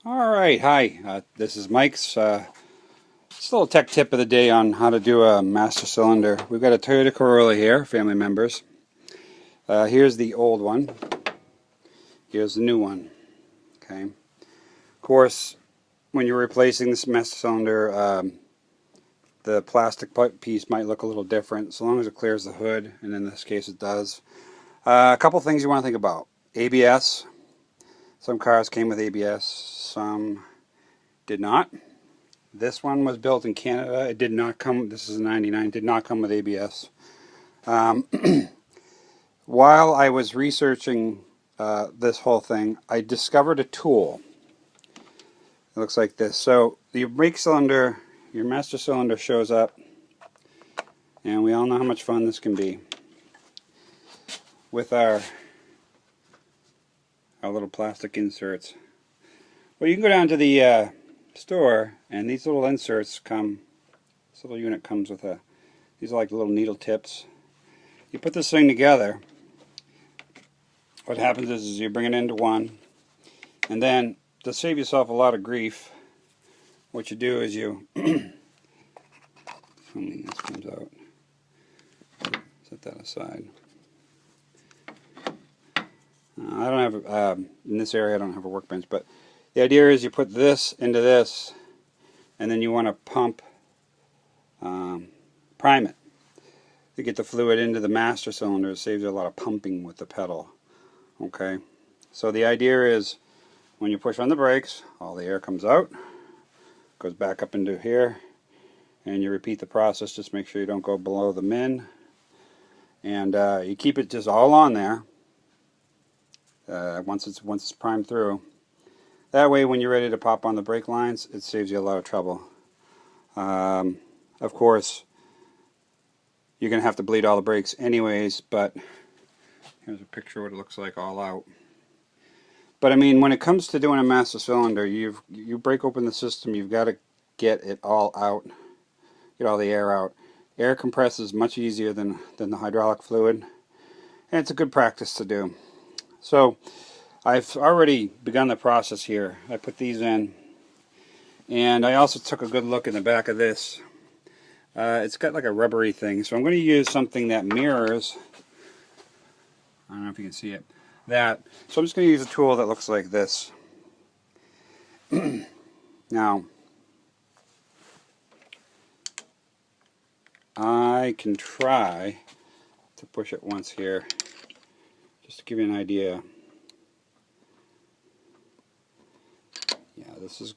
All right, hi. This is Mike's. Just a little tech tip of the day on how to do a master cylinder. We've got a Toyota Corolla here, family members. Here's the old one. Here's the new one. Okay. Of course, when you're replacing this master cylinder, the plastic piece might look a little different, so long as it clears the hood, and in this case, it does. A couple things you want to think about: ABS. Some cars came with ABS. Some did not. This one was built in Canada. It did not come, this is a 99, did not come with ABS. Um, while I was researching this whole thing, I discovered a tool. It looks like this. So the brake cylinder, your master cylinder shows up, and we all know how much fun this can be with our little plastic inserts. Well, you can go down to the store, and these little inserts come, this little unit comes with these are like little needle tips. You put this thing together, what happens is you bring it into one, and then to save yourself a lot of grief, what you do is you, this comes out, set that aside. I don't have, in this area I don't have a workbench, but the idea is you put this into this, and then you want to prime it to get the fluid into the master cylinder. It saves you a lot of pumping with the pedal. Okay, so the idea is when you push on the brakes, all the air comes out, goes back up into here, and you repeat the process. Just make sure you don't go below the min, and you keep it just all on there once it's primed through. That way, when you're ready to pop on the brake lines, it saves you a lot of trouble. Of course, you're going to have to bleed all the brakes anyways, but here's a picture of what it looks like all out. But I mean, when it comes to doing a master cylinder, you break open the system, you've got to get it all out, get all the air out. Air compresses much easier than the hydraulic fluid, and it's a good practice to do. So I've already begun the process here. I put these in, and I also took a good look in the back of this. It's got like a rubbery thing, so I'm going to use something that mirrors, I don't know if you can see it, that. So I'm just going to use a tool that looks like this. Now, I can try to push it once here, just to give you an idea. Yeah, this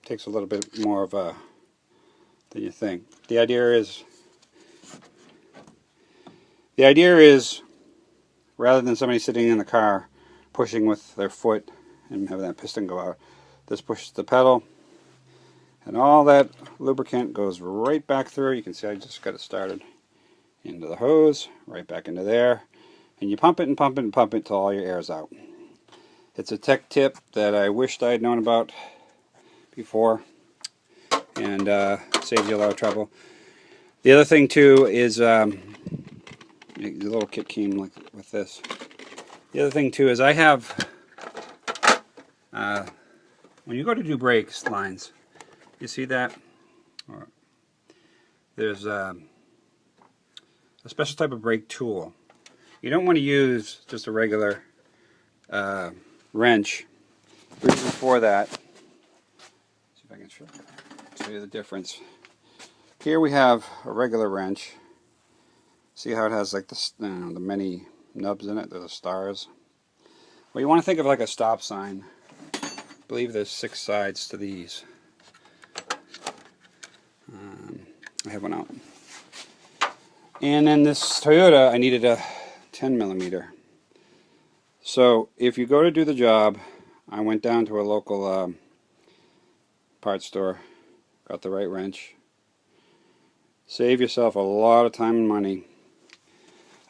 takes a little bit more of a than you think. The idea is rather than somebody sitting in the car pushing with their foot and having that piston go out, this pushes the pedal, and all that lubricant goes right back through. You can see I just got it started into the hose, right back into there, and you pump it and pump it and pump it till all your air is out. It's a tech tip that I wished I had known about before, and saves you a lot of trouble. The other thing too is the little kit came like with this. The other thing too is I have when you go to do brakes lines, you see that there's a special type of brake tool. You don't want to use just a regular wrench. The reason for that, see if I can show you the difference. Here we have a regular wrench. See how it has like the many nubs in it? They're the stars. Well, you want to think of like a stop sign. I believe there's 6 sides to these. I have one out. And in this Toyota, I needed a 10 millimeter. So if you go to do the job, I went down to a local parts store, got the right wrench. Save yourself a lot of time and money.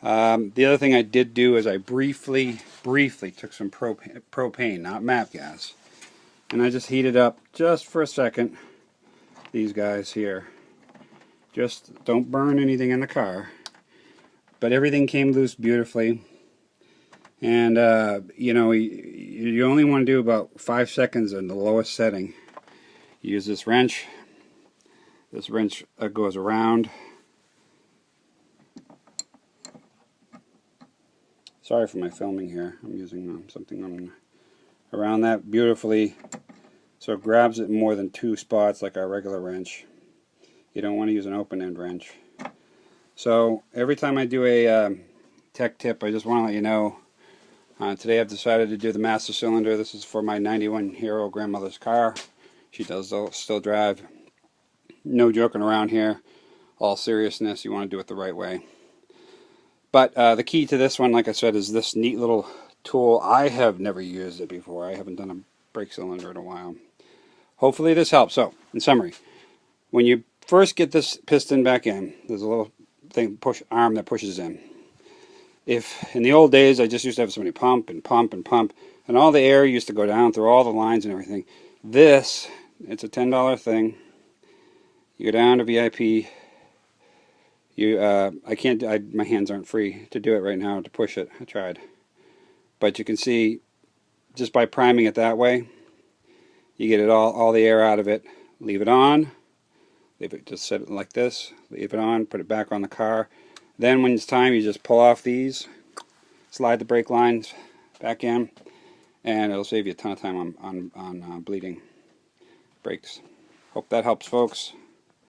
The other thing I did do is I briefly took some propane, not MAP gas, and I just heated up just for a second these guys here. Just don't burn anything in the car. But everything came loose beautifully. And you know, you only want to do about 5 seconds in the lowest setting. You use this wrench. This wrench goes around. Sorry for my filming here. I'm using something around that beautifully, so it grabs it in more than 2 spots like our regular wrench. You don't want to use an open end wrench. So every time I do a tech tip, I just want to let you know. Today I've decided to do the master cylinder. This is for my 91-year-old grandmother's car. She does still drive. No joking around here. All seriousness, you want to do it the right way. But the key to this one, like I said, is this neat little tool. I have never used it before. I haven't done a brake cylinder in a while. Hopefully this helps. So, in summary, when you first get this piston back in, there's a little thing, arm that pushes in. If in the old days I just used to have somebody pump and pump and pump, and all the air used to go down through all the lines and everything. This, it's a $10 thing. You go down to VIP. I can't. My hands aren't free to do it right now to push it. I tried, but you can see just by priming it that way, you get it all the air out of it. Leave it on. Leave it, just set it like this. Leave it on. Put it back on the car. Then when it's time, you just pull off these, slide the brake lines back in, and it'll save you a ton of time on bleeding brakes. Hope that helps, folks.